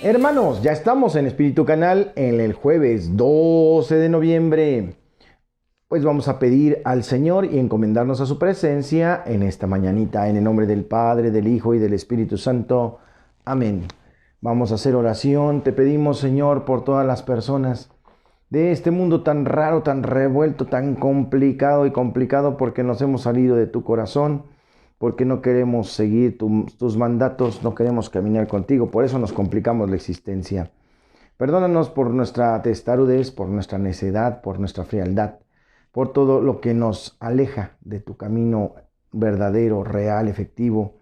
Hermanos, ya estamos en Espíritu Canal en el jueves 12 de noviembre. Pues vamos a pedir al Señor y encomendarnos a su presencia en esta mañanita, en el nombre del Padre, del Hijo y del Espíritu Santo. Amén. Vamos a hacer oración. Te pedimos, Señor, por todas las personas de este mundo tan raro, tan revuelto, tan complicado porque nos hemos salido de tu corazón, porque no queremos seguir tus mandatos, no queremos caminar contigo, por eso nos complicamos la existencia. Perdónanos por nuestra testarudez, por nuestra necedad, por nuestra frialdad, por todo lo que nos aleja de tu camino verdadero, real, efectivo.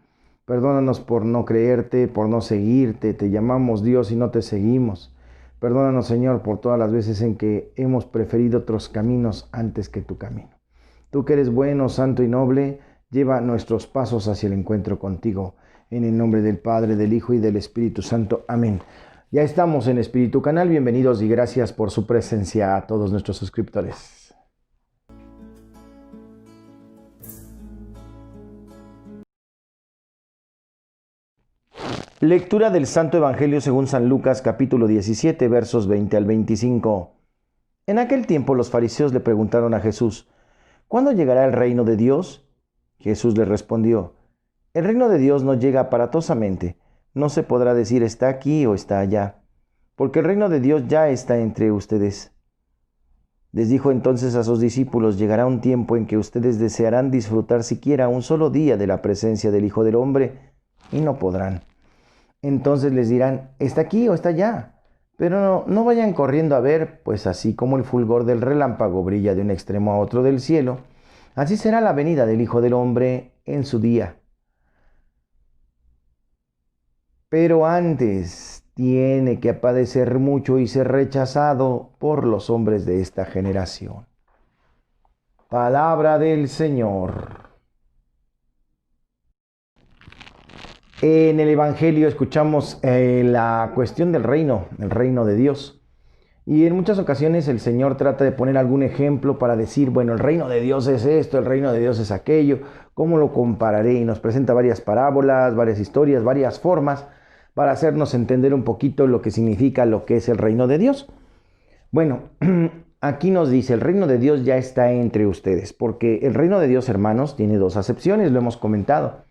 Perdónanos por no creerte, por no seguirte, te llamamos Dios y no te seguimos. Perdónanos, Señor, por todas las veces en que hemos preferido otros caminos antes que tu camino. Tú que eres bueno, santo y noble, lleva nuestros pasos hacia el encuentro contigo. En el nombre del Padre, del Hijo y del Espíritu Santo. Amén. Ya estamos en Espíritu Canal. Bienvenidos y gracias por su presencia a todos nuestros suscriptores. Lectura del Santo Evangelio según San Lucas, capítulo 17, versos 20 al 25. En aquel tiempo los fariseos le preguntaron a Jesús: ¿cuándo llegará el reino de Dios? Jesús les respondió: el reino de Dios no llega aparatosamente, no se podrá decir está aquí o está allá, porque el reino de Dios ya está entre ustedes. Les dijo entonces a sus discípulos: llegará un tiempo en que ustedes desearán disfrutar siquiera un solo día de la presencia del Hijo del Hombre, y no podrán. Entonces les dirán: está aquí o está allá. Pero no vayan corriendo a ver, pues así como el fulgor del relámpago brilla de un extremo a otro del cielo, así será la venida del Hijo del Hombre en su día. Pero antes tiene que padecer mucho y ser rechazado por los hombres de esta generación. Palabra del Señor. En el Evangelio escuchamos la cuestión del reino, el reino de Dios. Y en muchas ocasiones el Señor trata de poner algún ejemplo para decir, bueno, el reino de Dios es esto, el reino de Dios es aquello, ¿cómo lo compararé? Y nos presenta varias parábolas, varias historias, varias formas para hacernos entender un poquito lo que significa lo que es el reino de Dios. Bueno, aquí nos dice, el reino de Dios ya está entre ustedes, porque el reino de Dios, hermanos, tiene dos acepciones, lo hemos comentado.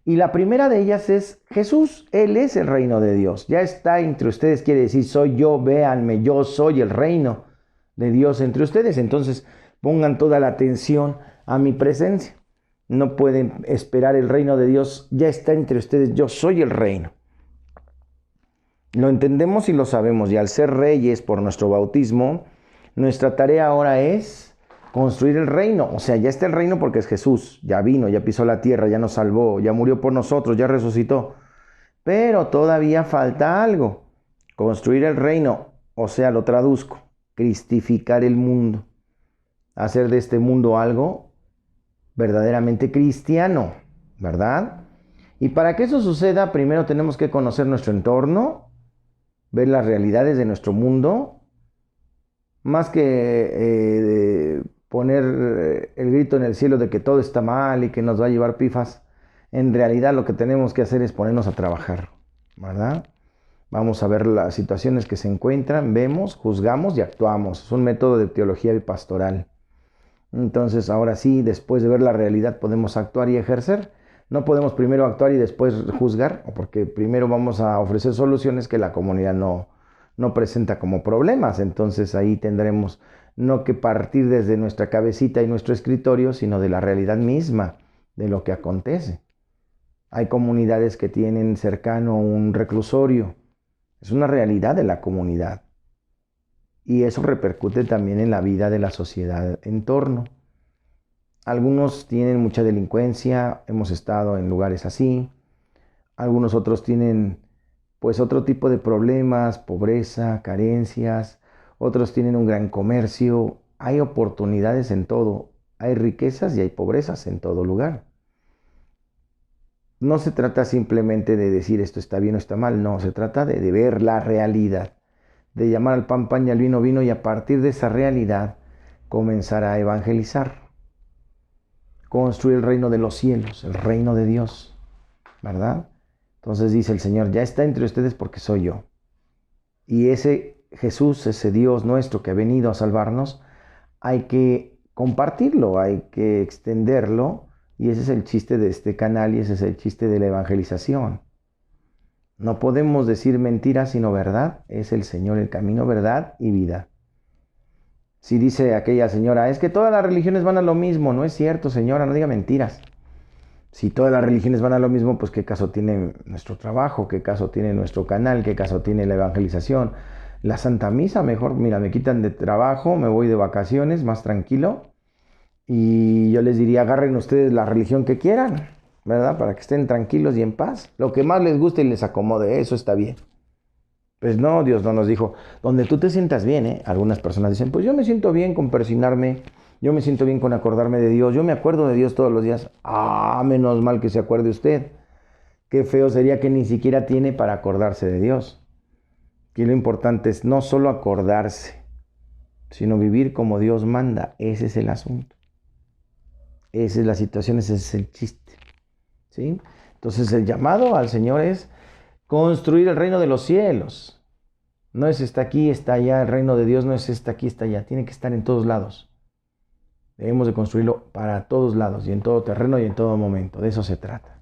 Y la primera de ellas es Jesús. Él es el reino de Dios. Ya está entre ustedes, quiere decir, soy yo, véanme, yo soy el reino de Dios entre ustedes. Entonces, pongan toda la atención a mi presencia. No pueden esperar el reino de Dios. Ya está entre ustedes, yo soy el reino. Lo entendemos y lo sabemos. Y al ser reyes por nuestro bautismo, nuestra tarea ahora es construir el reino. O sea, ya está el reino porque es Jesús. Ya vino, ya pisó la tierra, ya nos salvó, ya murió por nosotros, ya resucitó. Pero todavía falta algo. Construir el reino, o sea, lo traduzco, cristificar el mundo. Hacer de este mundo algo verdaderamente cristiano, ¿verdad? Y para que eso suceda, primero tenemos que conocer nuestro entorno, ver las realidades de nuestro mundo, más que poner el grito en el cielo de que todo está mal y que nos va a llevar pifas. En realidad lo que tenemos que hacer es ponernos a trabajar, ¿verdad? Vamos a ver las situaciones que se encuentran, vemos, juzgamos y actuamos. Es un método de teología pastoral. Entonces, ahora sí, después de ver la realidad podemos actuar y ejercer. No podemos primero actuar y después juzgar, porque primero vamos a ofrecer soluciones que la comunidad no presenta como problemas. Entonces ahí tendremos no que partir desde nuestra cabecita y nuestro escritorio, sino de la realidad misma, de lo que acontece. Hay comunidades que tienen cercano un reclusorio. Es una realidad de la comunidad. Y eso repercute también en la vida de la sociedad en torno. Algunos tienen mucha delincuencia, hemos estado en lugares así. Algunos otros tienen pues otro tipo de problemas, pobreza, carencias. Otros tienen un gran comercio. Hay oportunidades en todo. Hay riquezas y hay pobrezas en todo lugar. No se trata simplemente de decir esto está bien o está mal, no, se trata de ver la realidad, de llamar al pan pan y al vino vino y a partir de esa realidad comenzar a evangelizar, construir el reino de los cielos, el reino de Dios, ¿verdad? Entonces dice el Señor, ya está entre ustedes porque soy yo. Y ese Jesús, ese Dios nuestro que ha venido a salvarnos, hay que compartirlo, hay que extenderlo. Y ese es el chiste de este canal y ese es el chiste de la evangelización. No podemos decir mentiras sino verdad. Es el Señor el camino, verdad y vida. Si dice aquella señora, es que todas las religiones van a lo mismo. No es cierto, señora, no diga mentiras. Si todas las religiones van a lo mismo, pues qué caso tiene nuestro trabajo, qué caso tiene nuestro canal, qué caso tiene la evangelización. La Santa Misa, mejor, mira, me quitan de trabajo, me voy de vacaciones, más tranquilo. Y yo les diría, agarren ustedes la religión que quieran, ¿verdad? Para que estén tranquilos y en paz. Lo que más les guste y les acomode, eso está bien. Pues no, Dios no nos dijo, donde tú te sientas bien, ¿eh? Algunas personas dicen, pues yo me siento bien con persinarme, yo me siento bien con acordarme de Dios, yo me acuerdo de Dios todos los días. Ah, menos mal que se acuerde usted. Qué feo sería que ni siquiera tiene para acordarse de Dios. Y lo importante es no solo acordarse, sino vivir como Dios manda. Ese es el asunto. Esa es la situación, ese es el chiste. ¿Sí? Entonces el llamado al Señor es construir el reino de los cielos. No es está aquí, está allá, el reino de Dios no es está aquí, está allá. Tiene que estar en todos lados. Debemos de construirlo para todos lados y en todo terreno y en todo momento. De eso se trata.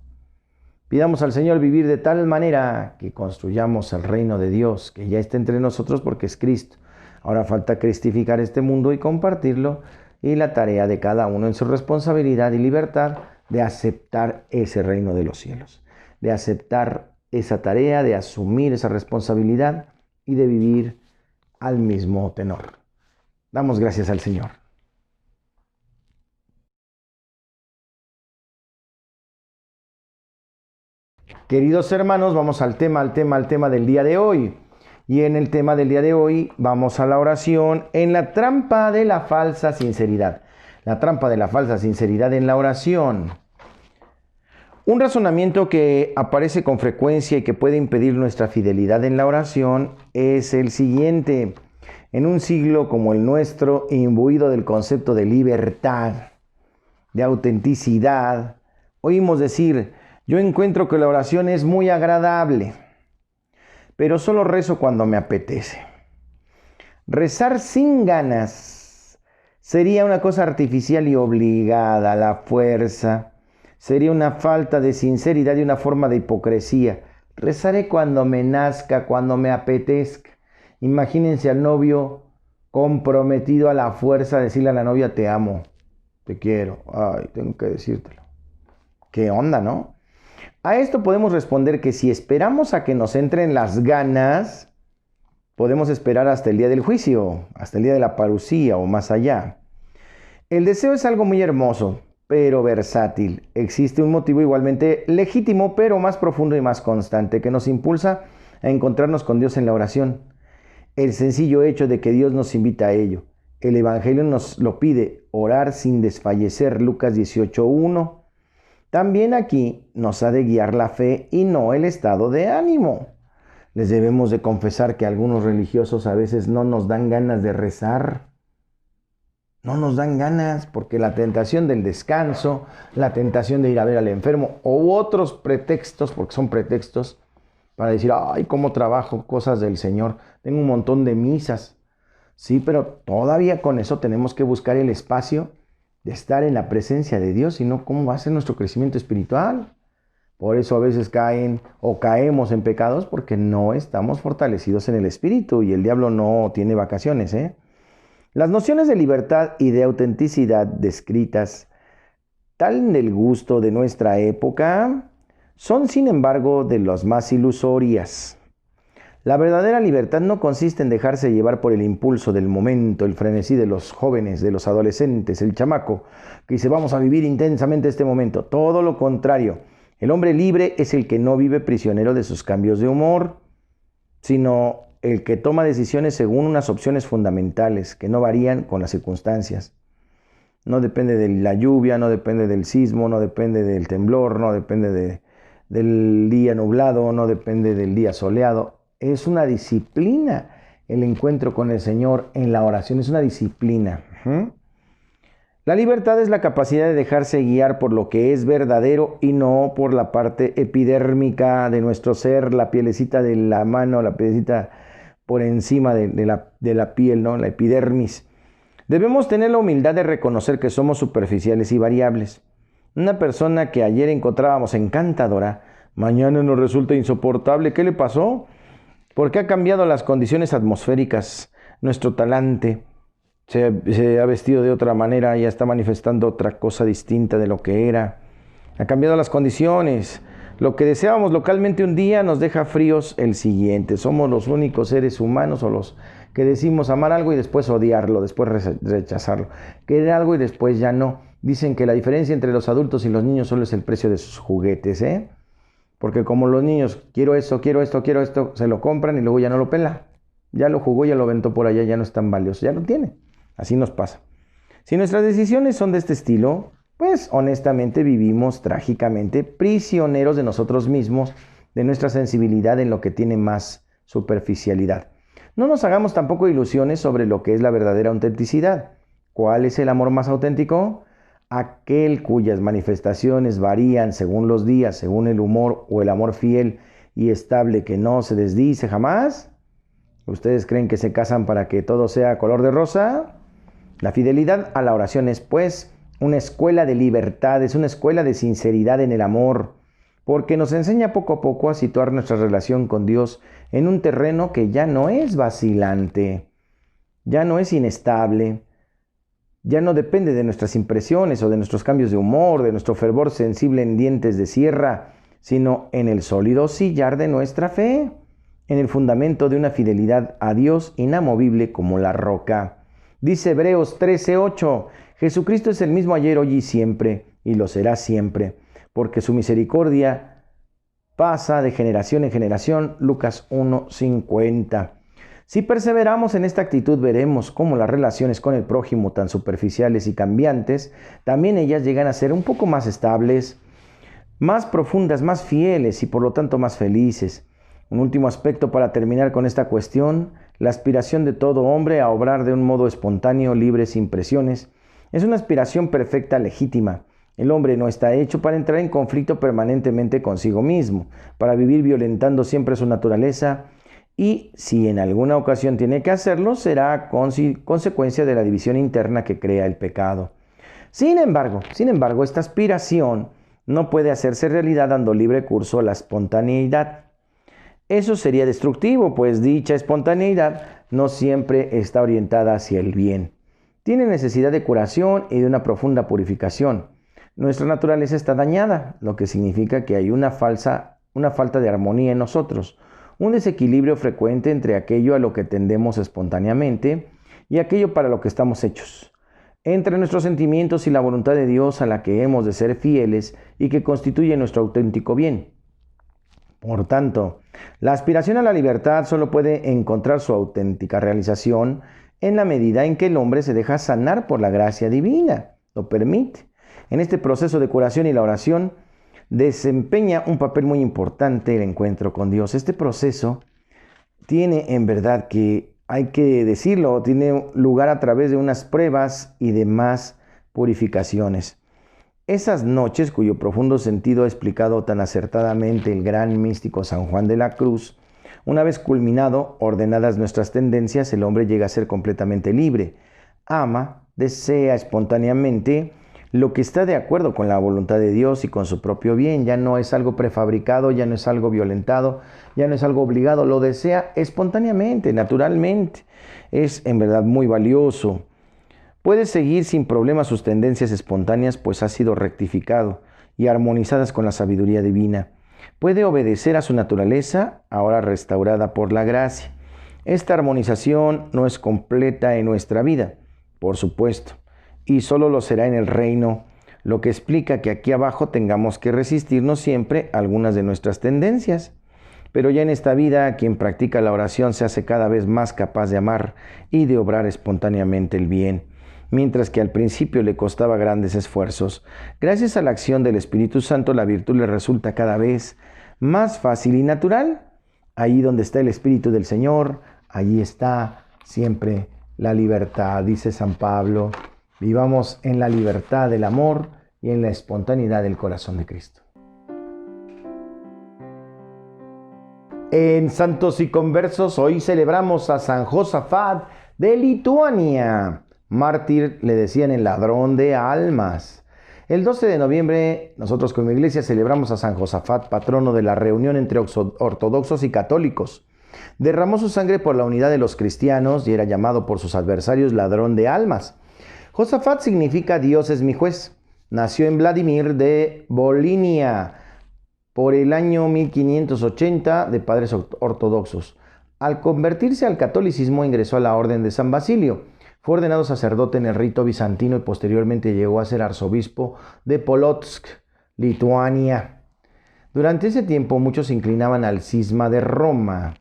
Pidamos al Señor vivir de tal manera que construyamos el reino de Dios, que ya está entre nosotros porque es Cristo. Ahora falta cristificar este mundo y compartirlo, y la tarea de cada uno en su responsabilidad y libertad de aceptar ese reino de los cielos, de aceptar esa tarea, de asumir esa responsabilidad y de vivir al mismo tenor. Damos gracias al Señor. Queridos hermanos, vamos al tema del día de hoy. Y en el tema del día de hoy vamos a la oración en la trampa de la falsa sinceridad. La trampa de la falsa sinceridad en la oración. Un razonamiento que aparece con frecuencia y que puede impedir nuestra fidelidad en la oración es el siguiente. En un siglo como el nuestro, imbuido del concepto de libertad, de autenticidad, oímos decir, yo encuentro que la oración es muy agradable, pero solo rezo cuando me apetece. Rezar sin ganas sería una cosa artificial y obligada a la fuerza. Sería una falta de sinceridad y una forma de hipocresía. Rezaré cuando me nazca, cuando me apetezca. Imagínense al novio comprometido a la fuerza a decirle a la novia, te amo, te quiero, ay, tengo que decírtelo. ¿Qué onda, no? A esto podemos responder que si esperamos a que nos entren las ganas, podemos esperar hasta el día del juicio, hasta el día de la parusía o más allá. El deseo es algo muy hermoso, pero versátil. Existe un motivo igualmente legítimo, pero más profundo y más constante, que nos impulsa a encontrarnos con Dios en la oración. El sencillo hecho de que Dios nos invita a ello. El Evangelio nos lo pide, orar sin desfallecer, Lucas 18:1. También aquí nos ha de guiar la fe y no el estado de ánimo. Les debemos de confesar que algunos religiosos a veces no nos dan ganas de rezar. No nos dan ganas porque la tentación del descanso, la tentación de ir a ver al enfermo u otros pretextos, porque son pretextos, para decir, ay, cómo trabajo cosas del Señor, tengo un montón de misas. Sí, pero todavía con eso tenemos que buscar el espacio de estar en la presencia de Dios, sino cómo va a ser nuestro crecimiento espiritual. Por eso a veces caen o caemos en pecados porque no estamos fortalecidos en el espíritu y el diablo no tiene vacaciones, ¿eh? Las nociones de libertad y de autenticidad descritas, tal en el gusto de nuestra época, son sin embargo de las más ilusorias. La verdadera libertad no consiste en dejarse llevar por el impulso del momento, el frenesí de los jóvenes, de los adolescentes, el chamaco, que dice vamos a vivir intensamente este momento. Todo lo contrario, el hombre libre es el que no vive prisionero de sus cambios de humor, sino el que toma decisiones según unas opciones fundamentales que no varían con las circunstancias. No depende de la lluvia, no depende del sismo, no depende del temblor, no depende del día nublado, no depende del día soleado. Es una disciplina el encuentro con el Señor en la oración, es una disciplina. La libertad es la capacidad de dejarse guiar por lo que es verdadero y no por la parte epidérmica de nuestro ser, la pielecita de la mano, la pielecita por encima de la piel, ¿no? La epidermis. Debemos tener la humildad de reconocer que somos superficiales y variables. Una persona que ayer encontrábamos encantadora, mañana nos resulta insoportable. ¿Qué le pasó? Porque ha cambiado las condiciones atmosféricas. Nuestro talante se ha vestido de otra manera, ya está manifestando otra cosa distinta de lo que era. Ha cambiado las condiciones. Lo que deseábamos localmente un día nos deja fríos el siguiente. Somos los únicos seres humanos o los que decimos amar algo y después odiarlo, después rechazarlo. Querer algo y después ya no. Dicen que la diferencia entre los adultos y los niños solo es el precio de sus juguetes, ¿eh? Porque como los niños, quiero esto, se lo compran y luego ya no lo pela. Ya lo jugó, ya lo aventó por allá, ya no es tan valioso, ya lo tiene. Así nos pasa. Si nuestras decisiones son de este estilo, pues honestamente vivimos trágicamente prisioneros de nosotros mismos, de nuestra sensibilidad en lo que tiene más superficialidad. No nos hagamos tampoco ilusiones sobre lo que es la verdadera autenticidad. ¿Cuál es el amor más auténtico? Aquel cuyas manifestaciones varían según los días, según el humor o el amor fiel y estable que no se desdice jamás. ¿Ustedes creen que se casan para que todo sea color de rosa? La fidelidad a la oración es, pues, una escuela de libertad, es una escuela de sinceridad en el amor, porque nos enseña poco a poco a situar nuestra relación con Dios en un terreno que ya no es vacilante, ya no es inestable, ya no depende de nuestras impresiones o de nuestros cambios de humor, de nuestro fervor sensible en dientes de sierra, sino en el sólido sillar de nuestra fe, en el fundamento de una fidelidad a Dios inamovible como la roca. Dice Hebreos 13:8, Jesucristo es el mismo ayer, hoy y siempre, y lo será siempre, porque su misericordia pasa de generación en generación. Lucas 1:50. Si perseveramos en esta actitud, veremos cómo las relaciones con el prójimo, tan superficiales y cambiantes, también ellas llegan a ser un poco más estables, más profundas, más fieles y por lo tanto más felices. Un último aspecto para terminar con esta cuestión: la aspiración de todo hombre a obrar de un modo espontáneo, libre, sin presiones, es una aspiración perfecta, legítima. El hombre no está hecho para entrar en conflicto permanentemente consigo mismo, para vivir violentando siempre su naturaleza, y si en alguna ocasión tiene que hacerlo, será consecuencia de la división interna que crea el pecado. Sin embargo, esta aspiración no puede hacerse realidad dando libre curso a la espontaneidad. Eso sería destructivo, pues dicha espontaneidad no siempre está orientada hacia el bien. Tiene necesidad de curación y de una profunda purificación. Nuestra naturaleza está dañada, lo que significa que hay una falta de armonía en nosotros, un desequilibrio frecuente entre aquello a lo que tendemos espontáneamente y aquello para lo que estamos hechos, entre nuestros sentimientos y la voluntad de Dios a la que hemos de ser fieles y que constituye nuestro auténtico bien. Por tanto, la aspiración a la libertad solo puede encontrar su auténtica realización en la medida en que el hombre se deja sanar por la gracia divina, lo permite. En este proceso de curación y la oración desempeña un papel muy importante el encuentro con Dios. Este proceso tiene, en verdad, que hay que decirlo, tiene lugar a través de unas pruebas y demás purificaciones. Esas noches, cuyo profundo sentido ha explicado tan acertadamente el gran místico San Juan de la Cruz, una vez culminado, ordenadas nuestras tendencias, el hombre llega a ser completamente libre. Ama, desea espontáneamente lo que está de acuerdo con la voluntad de Dios y con su propio bien. Ya no es algo prefabricado, ya no es algo violentado, ya no es algo obligado, lo desea espontáneamente, naturalmente. Es en verdad muy valioso. Puede seguir sin problema sus tendencias espontáneas, pues ha sido rectificado y armonizadas con la sabiduría divina. Puede obedecer a su naturaleza, ahora restaurada por la gracia. Esta armonización no es completa en nuestra vida, por supuesto, y solo lo será en el reino, lo que explica que aquí abajo tengamos que resistirnos siempre a algunas de nuestras tendencias. Pero ya en esta vida, quien practica la oración se hace cada vez más capaz de amar y de obrar espontáneamente el bien, mientras que al principio le costaba grandes esfuerzos. Gracias a la acción del Espíritu Santo, la virtud le resulta cada vez más fácil y natural. Allí donde está el Espíritu del Señor, allí está siempre la libertad, dice San Pablo. Vivamos en la libertad del amor y en la espontaneidad del corazón de Cristo. En Santos y Conversos hoy celebramos a San Josafat de Lituania. Mártir le decían el ladrón de almas. El 12 de noviembre nosotros como iglesia celebramos a San Josafat, patrono de la reunión entre ortodoxos y católicos. Derramó su sangre por la unidad de los cristianos y era llamado por sus adversarios ladrón de almas. Josafat significa Dios es mi juez. Nació en Vladimir de Volinia por el año 1580 de padres ortodoxos. Al convertirse al catolicismo ingresó a la orden de San Basilio. Fue ordenado sacerdote en el rito bizantino y posteriormente llegó a ser arzobispo de Polotsk, Lituania. Durante ese tiempo muchos se inclinaban al cisma de Roma.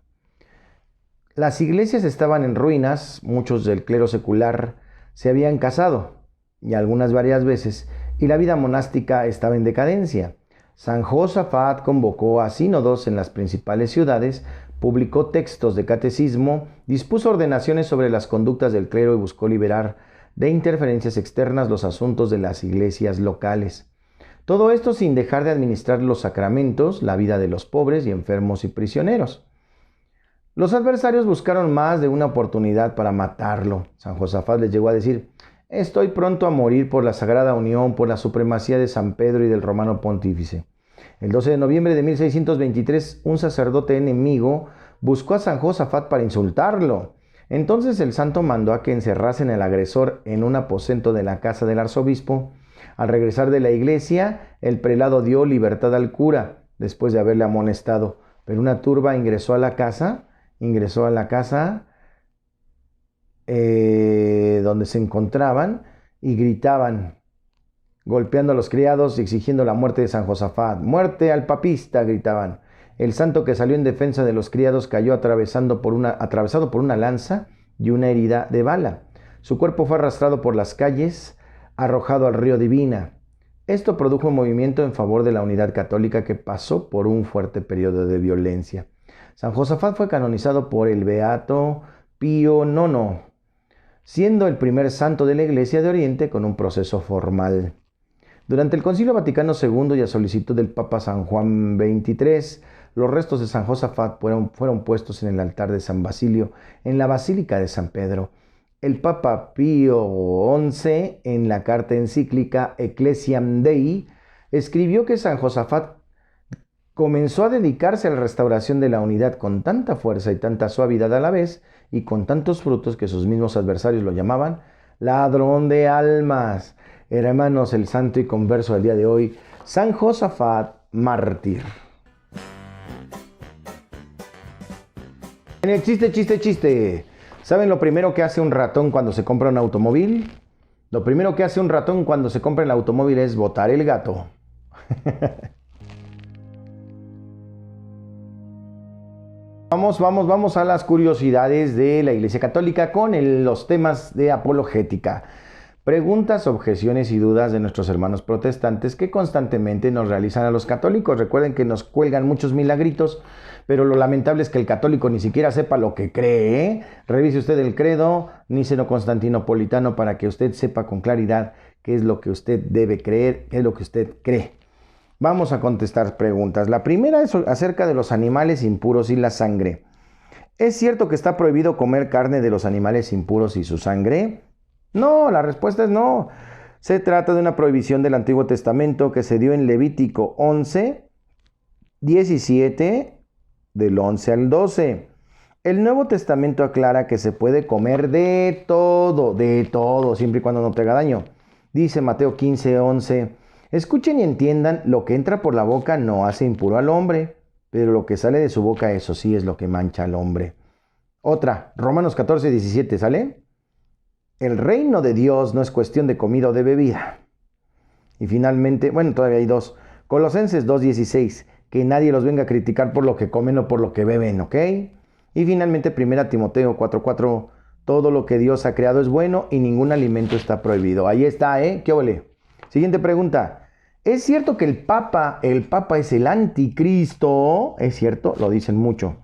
Las iglesias estaban en ruinas, muchos del clero secular se habían casado, y algunas varias veces, y la vida monástica estaba en decadencia. San Josafat convocó a sínodos en las principales ciudades, publicó textos de catecismo, dispuso ordenaciones sobre las conductas del clero y buscó liberar de interferencias externas los asuntos de las iglesias locales. Todo esto sin dejar de administrar los sacramentos, la vida de los pobres y enfermos y prisioneros. Los adversarios buscaron más de una oportunidad para matarlo. San Josafat les llegó a decir: estoy pronto a morir por la sagrada unión, por la supremacía de San Pedro y del romano pontífice. El 12 de noviembre de 1623, un sacerdote enemigo buscó a San Josafat para insultarlo. Entonces el santo mandó a que encerrasen al agresor en un aposento de la casa del arzobispo. Al regresar de la iglesia, el prelado dio libertad al cura, después de haberle amonestado. Pero una turba ingresó a la casa donde se encontraban y gritaban, golpeando a los criados y exigiendo la muerte de San Josafat. ¡Muerte al papista!, gritaban. El santo, que salió en defensa de los criados, cayó atravesado por una lanza y una herida de bala. Su cuerpo fue arrastrado por las calles, arrojado al río Divina. Esto produjo un movimiento en favor de la unidad católica que pasó por un fuerte periodo de violencia. San Josafat fue canonizado por el beato Pío IX, siendo el primer santo de la Iglesia de Oriente con un proceso formal. Durante el Concilio Vaticano II y a solicitud del Papa San Juan XXIII, los restos de San Josafat fueron puestos en el altar de San Basilio, en la Basílica de San Pedro. El Papa Pío XI, en la carta encíclica Ecclesiam Dei, escribió que San Josafat comenzó a dedicarse a la restauración de la unidad con tanta fuerza y tanta suavidad a la vez, y con tantos frutos que sus mismos adversarios lo llamaban ladrón de almas. Hermanos, el santo y converso del día de hoy, San Josafat, mártir. En el chiste. ¿Saben lo primero que hace un ratón cuando se compra un automóvil? Lo primero que hace un ratón cuando se compra el automóvil es botar el gato. Vamos a las curiosidades de la Iglesia Católica con los temas de apologética. Preguntas, objeciones y dudas de nuestros hermanos protestantes que constantemente nos realizan a los católicos. Recuerden que nos cuelgan muchos milagritos, pero lo lamentable es que el católico ni siquiera sepa lo que cree. Revise usted el credo niceno-constantinopolitano para que usted sepa con claridad qué es lo que usted debe creer, qué es lo que usted cree. Vamos a contestar preguntas. La primera es acerca de los animales impuros y la sangre. ¿Es cierto que está prohibido comer carne de los animales impuros y su sangre? No, la respuesta es no. Se trata de una prohibición del Antiguo Testamento que se dio en Levítico 11, 17, del 11 al 12. El Nuevo Testamento aclara que se puede comer de todo, siempre y cuando no te haga daño. Dice Mateo 15, 11, escuchen y entiendan, lo que entra por la boca no hace impuro al hombre, pero lo que sale de su boca, eso sí es lo que mancha al hombre. Otra, Romanos 14, 17, ¿sale? El reino de Dios no es cuestión de comida o de bebida. Y finalmente, todavía hay dos. Colosenses 2:16, que nadie los venga a criticar por lo que comen o por lo que beben, ¿ok? Y finalmente 1 Timoteo 4:4, todo lo que Dios ha creado es bueno y ningún alimento está prohibido. Ahí está, ¿eh? ¿Qué ole? Siguiente pregunta. ¿Es cierto que el Papa es el anticristo? ¿Es cierto? Lo dicen mucho.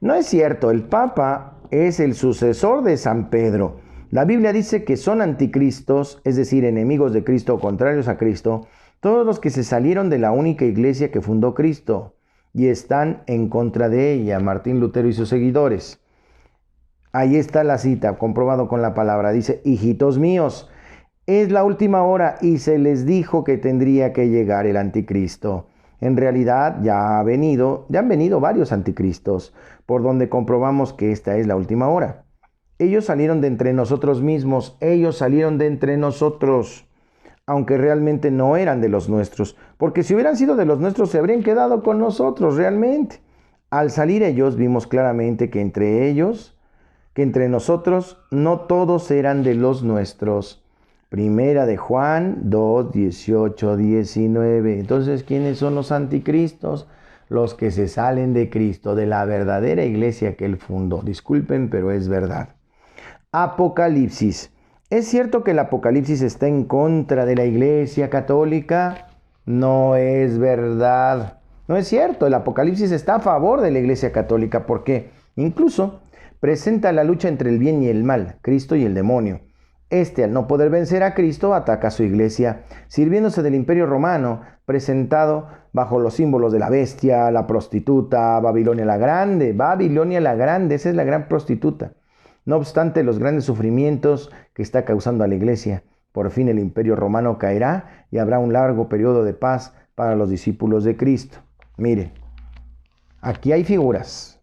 No es cierto, el Papa es el sucesor de San Pedro. La Biblia dice que son anticristos, es decir, enemigos de Cristo o contrarios a Cristo, todos los que se salieron de la única iglesia que fundó Cristo. y están en contra de ella, Martín Lutero y sus seguidores. Ahí está la cita, comprobado con la palabra. Dice, hijitos míos, es la última hora y se les dijo que tendría que llegar el anticristo. En realidad ya han venido varios anticristos, por donde comprobamos que esta es la última hora. Ellos salieron de entre nosotros mismos, aunque realmente no eran de los nuestros, porque si hubieran sido de los nuestros se habrían quedado con nosotros realmente. Al salir ellos vimos claramente que entre nosotros, no todos eran de los nuestros. Primera de Juan 2, 18, 19. Entonces, ¿quiénes son los anticristos? Los que se salen de Cristo, de la verdadera iglesia que Él fundó. Disculpen, pero es verdad. Apocalipsis. ¿Es cierto que el Apocalipsis está en contra de la iglesia católica? No es verdad. No es cierto. El Apocalipsis está a favor de la iglesia católica porque incluso presenta la lucha entre el bien y el mal, Cristo y el demonio. Al no poder vencer a Cristo, ataca a su iglesia, sirviéndose del Imperio Romano, presentado bajo los símbolos de la bestia, la prostituta, Babilonia la Grande. Babilonia la Grande, esa es la gran prostituta. No obstante los grandes sufrimientos que está causando a la iglesia, por fin el Imperio Romano caerá y habrá un largo periodo de paz para los discípulos de Cristo. Mire, aquí hay figuras.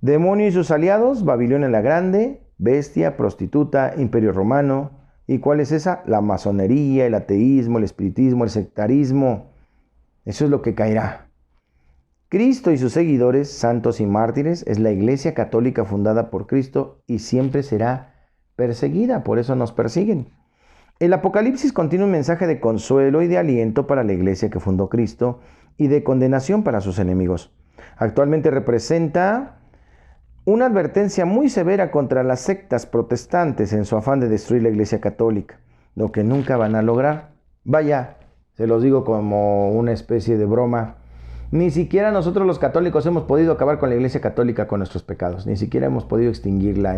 Demonio y sus aliados, Babilonia la Grande, bestia, prostituta, Imperio Romano. ¿Y cuál es esa? La masonería, el ateísmo, el espiritismo, el sectarismo. Eso es lo que caerá. Cristo y sus seguidores, santos y mártires, es la iglesia católica fundada por Cristo y siempre será perseguida, por eso nos persiguen. El Apocalipsis contiene un mensaje de consuelo y de aliento para la iglesia que fundó Cristo y de condenación para sus enemigos. Actualmente representa una advertencia muy severa contra las sectas protestantes en su afán de destruir la iglesia católica, lo que nunca van a lograr. Vaya, se los digo como una especie de broma. Ni siquiera nosotros los católicos hemos podido acabar con la iglesia católica con nuestros pecados. Ni siquiera hemos podido extinguirla,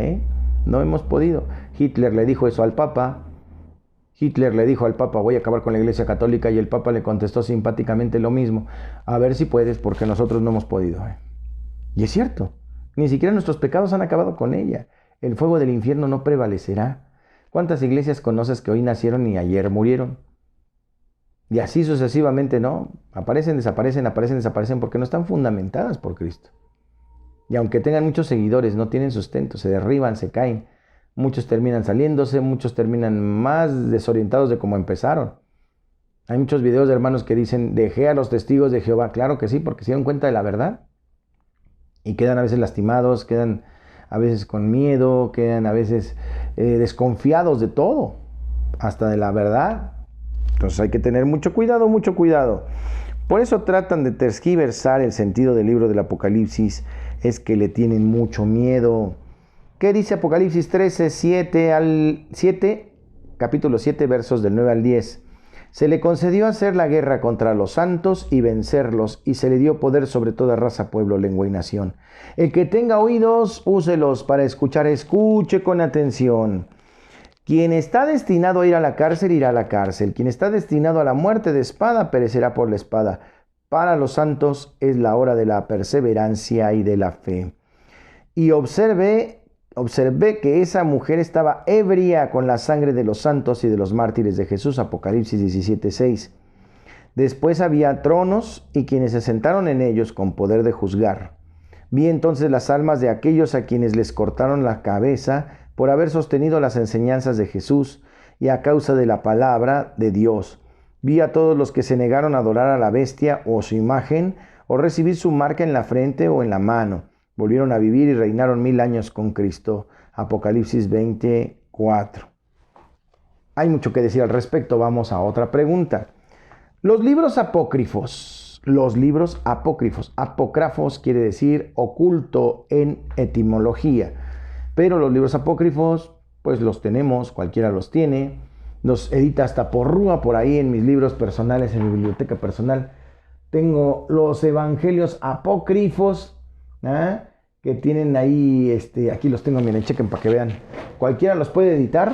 No hemos podido. Hitler le dijo eso al Papa. Voy a acabar con la iglesia católica, y el Papa le contestó simpáticamente lo mismo. A ver si puedes, porque nosotros no hemos podido. Y es cierto. Ni siquiera nuestros pecados han acabado con ella. El fuego del infierno no prevalecerá. ¿Cuántas iglesias conoces que hoy nacieron y ayer murieron? Y así sucesivamente, ¿no? Aparecen, desaparecen porque no están fundamentadas por Cristo. Y aunque tengan muchos seguidores, no tienen sustento, se derriban, se caen. Muchos terminan saliéndose, muchos terminan más desorientados de cómo empezaron. Hay muchos videos de hermanos que dicen, dejé a los testigos de Jehová. Claro que sí, porque se dieron cuenta de la verdad. Y quedan a veces lastimados, quedan a veces con miedo, quedan a veces desconfiados de todo, hasta de la verdad. Entonces hay que tener mucho cuidado, mucho cuidado. Por eso tratan de tergiversar el sentido del libro del Apocalipsis, es que le tienen mucho miedo. ¿Qué dice Apocalipsis 13, 7, capítulo 7, versos del 9 al 10? Se le concedió hacer la guerra contra los santos y vencerlos, y se le dio poder sobre toda raza, pueblo, lengua y nación. El que tenga oídos, úselos para escuchar, escuche con atención. Quien está destinado a ir a la cárcel, irá a la cárcel. Quien está destinado a la muerte de espada, perecerá por la espada. Para los santos es la hora de la perseverancia y de la fe. Y observé que esa mujer estaba ebria con la sangre de los santos y de los mártires de Jesús. Apocalipsis 17:6. Después había tronos y quienes se sentaron en ellos con poder de juzgar. Vi entonces las almas de aquellos a quienes les cortaron la cabeza por haber sostenido las enseñanzas de Jesús y a causa de la palabra de Dios. Vi a todos los que se negaron a adorar a la bestia o su imagen o recibir su marca en la frente o en la mano. Volvieron a vivir y reinaron 1000 años con Cristo. Apocalipsis 24. Hay mucho que decir al respecto. Vamos a otra pregunta. Los libros apócrifos. Apócrifos quiere decir oculto en etimología. Pero los libros apócrifos, pues los tenemos, cualquiera los tiene. Los edita hasta Porrúa por ahí en mis libros personales, en mi biblioteca personal. Tengo los evangelios apócrifos, que tienen ahí, aquí los tengo, miren, chequen para que vean. Cualquiera los puede editar,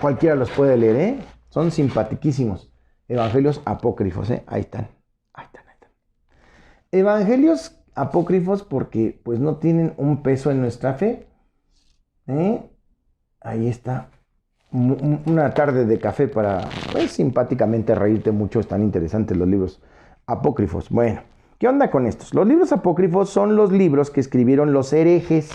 cualquiera los puede leer, son simpatiquísimos. Evangelios apócrifos, ahí están. Evangelios apócrifos porque pues no tienen un peso en nuestra fe. Ahí está. Una tarde de café para, pues, simpáticamente reírte mucho. Están interesantes los libros apócrifos. Bueno, ¿qué onda con estos? Los libros apócrifos son los libros que escribieron los herejes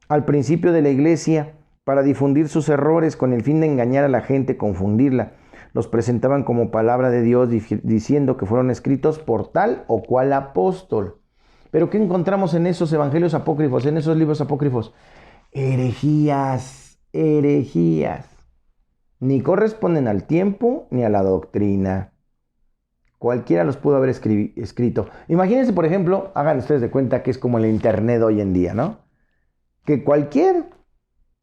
al principio de la iglesia para difundir sus errores con el fin de engañar a la gente, confundirla. Los presentaban como palabra de Dios diciendo que fueron escritos por tal o cual apóstol. Pero ¿qué encontramos en esos evangelios apócrifos, en esos libros apócrifos? Herejías. Ni corresponden al tiempo ni a la doctrina. Cualquiera los pudo haber escrito. Imagínense, por ejemplo, hagan ustedes de cuenta que es como el internet hoy en día, ¿no? Que cualquier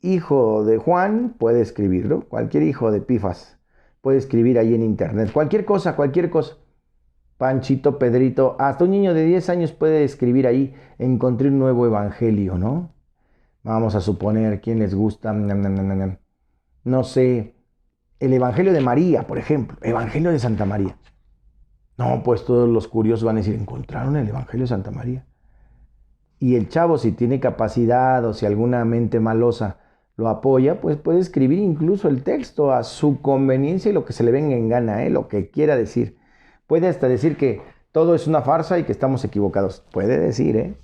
hijo de Juan puede escribirlo, cualquier hijo de Pifas puede escribir ahí en internet, cualquier cosa. Panchito, Pedrito, hasta un niño de 10 años puede escribir ahí, encontré un nuevo evangelio, ¿no? Vamos a suponer, ¿quién les gusta? No sé, el evangelio de María, por ejemplo, evangelio de Santa María. No, pues todos los curiosos van a decir, ¿encontraron el evangelio de Santa María? Y el chavo, si tiene capacidad o si alguna mente malosa lo apoya, pues puede escribir incluso el texto a su conveniencia y lo que se le venga en gana, lo que quiera decir. Puede hasta decir que todo es una farsa y que estamos equivocados. Puede decir,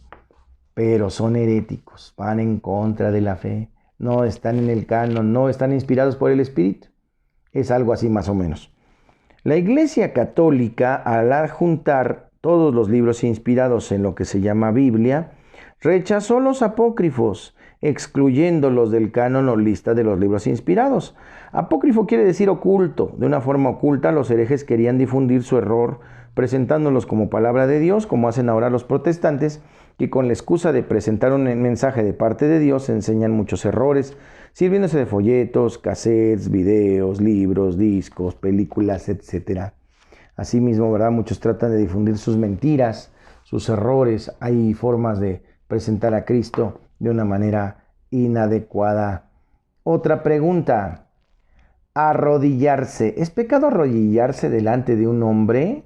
pero son heréticos, van en contra de la fe, no están en el canon, no están inspirados por el Espíritu. Es algo así más o menos. La Iglesia Católica, al adjuntar todos los libros inspirados en lo que se llama Biblia, rechazó los apócrifos, excluyéndolos del canon o lista de los libros inspirados. Apócrifo quiere decir oculto. De una forma oculta, los herejes querían difundir su error, presentándolos como palabra de Dios, como hacen ahora los protestantes, que con la excusa de presentar un mensaje de parte de Dios enseñan muchos errores, sirviéndose de folletos, cassettes, videos, libros, discos, películas, etc. Asimismo, ¿verdad? Muchos tratan de difundir sus mentiras, sus errores. Hay formas de presentar a Cristo de una manera inadecuada. Otra pregunta. Arrodillarse. ¿Es pecado arrodillarse delante de un hombre?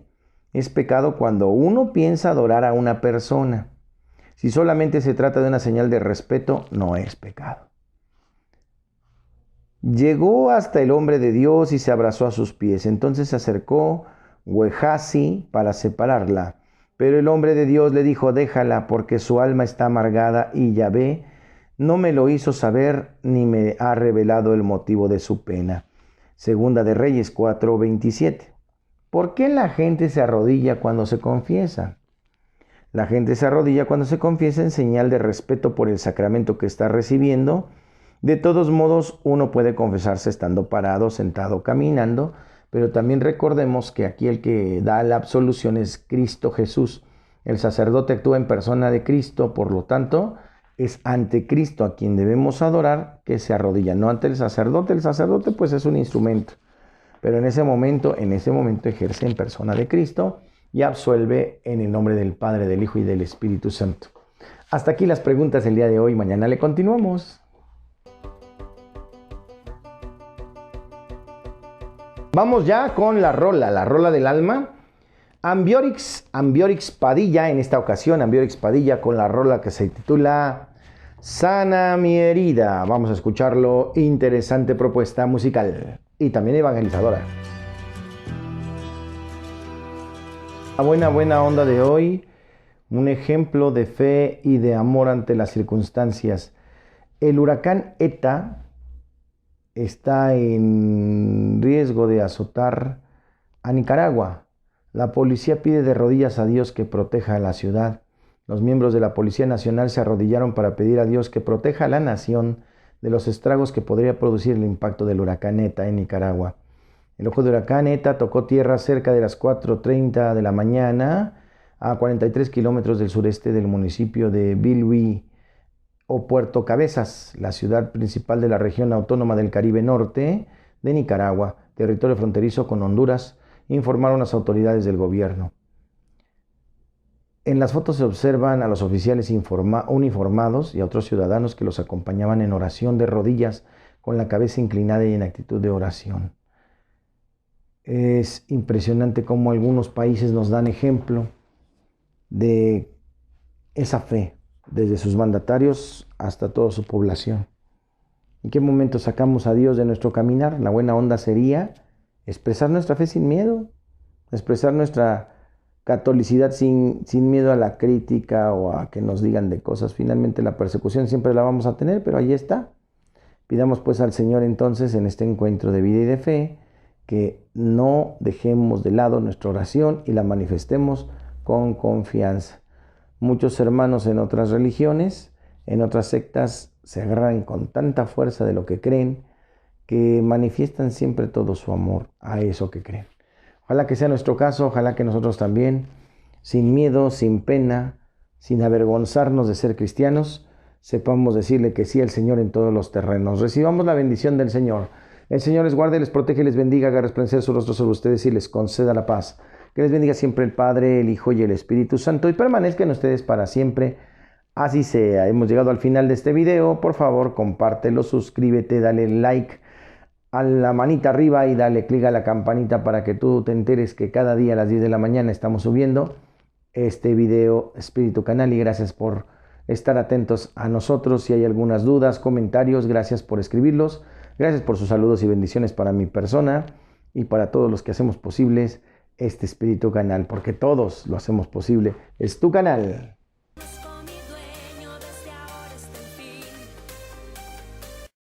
Es pecado cuando uno piensa adorar a una persona. Si solamente se trata de una señal de respeto, no es pecado. Llegó hasta el hombre de Dios y se abrazó a sus pies. Entonces se acercó Gehazi para separarla. Pero el hombre de Dios le dijo, déjala, porque su alma está amargada y Yahvé no me lo hizo saber ni me ha revelado el motivo de su pena. Segunda de Reyes 4:27. ¿Por qué la gente se arrodilla cuando se confiesa? La gente se arrodilla cuando se confiesa en señal de respeto por el sacramento que está recibiendo. De todos modos, uno puede confesarse estando parado, sentado, caminando, pero también recordemos que aquí el que da la absolución es Cristo Jesús. El sacerdote actúa en persona de Cristo, por lo tanto, es ante Cristo a quien debemos adorar que se arrodilla, no ante el sacerdote. El sacerdote pues es un instrumento, pero en ese momento ejerce en persona de Cristo y absuelve en el nombre del Padre, del Hijo y del Espíritu Santo. Hasta aquí las preguntas del día de hoy. Mañana le continuamos. Vamos ya con la rola del alma. Ambiorix Padilla, en esta ocasión, Ambiorix Padilla con la rola que se titula Sana mi herida. Vamos a escucharlo. Interesante propuesta musical y también evangelizadora. La buena onda de hoy, un ejemplo de fe y de amor ante las circunstancias. El huracán ETA está en riesgo de azotar a Nicaragua. La policía pide de rodillas a Dios que proteja a la ciudad. Los miembros de la Policía Nacional se arrodillaron para pedir a Dios que proteja a la nación de los estragos que podría producir el impacto del huracán ETA en Nicaragua. El ojo de huracán ETA tocó tierra cerca de las 4:30 de la mañana a 43 kilómetros del sureste del municipio de Bilwi o Puerto Cabezas, la ciudad principal de la región autónoma del Caribe Norte de Nicaragua, territorio fronterizo con Honduras, informaron las autoridades del gobierno. En las fotos se observan a los oficiales uniformados y a otros ciudadanos que los acompañaban en oración de rodillas, con la cabeza inclinada y en actitud de oración. Es impresionante cómo algunos países nos dan ejemplo de esa fe, desde sus mandatarios hasta toda su población. ¿En qué momento sacamos a Dios de nuestro caminar? La buena onda sería expresar nuestra fe sin miedo, expresar nuestra catolicidad sin miedo a la crítica o a que nos digan de cosas. Finalmente la persecución siempre la vamos a tener, pero ahí está. Pidamos pues al Señor entonces en este encuentro de vida y de fe que no dejemos de lado nuestra oración y la manifestemos con confianza. Muchos hermanos en otras religiones, en otras sectas, se agarran con tanta fuerza de lo que creen que manifiestan siempre todo su amor a eso que creen. Ojalá que sea nuestro caso, ojalá que nosotros también, sin miedo, sin pena, sin avergonzarnos de ser cristianos, sepamos decirle que sí al Señor en todos los terrenos. Recibamos la bendición del Señor. El Señor les guarde, les protege, les bendiga, haga resplandecer su rostro sobre ustedes y les conceda la paz. Que les bendiga siempre el Padre, el Hijo y el Espíritu Santo y permanezcan ustedes para siempre. Así sea. Hemos llegado al final de este video. Por favor, compártelo, suscríbete, dale like a la manita arriba y dale clic a la campanita para que tú te enteres que cada día a las 10 de la mañana estamos subiendo este video Espíritu Canal. Y gracias por estar atentos a nosotros. Si hay algunas dudas, comentarios, gracias por escribirlos. Gracias por sus saludos y bendiciones para mi persona y para todos los que hacemos posibles este Espíritu Canal, porque todos lo hacemos posible. Es tu canal.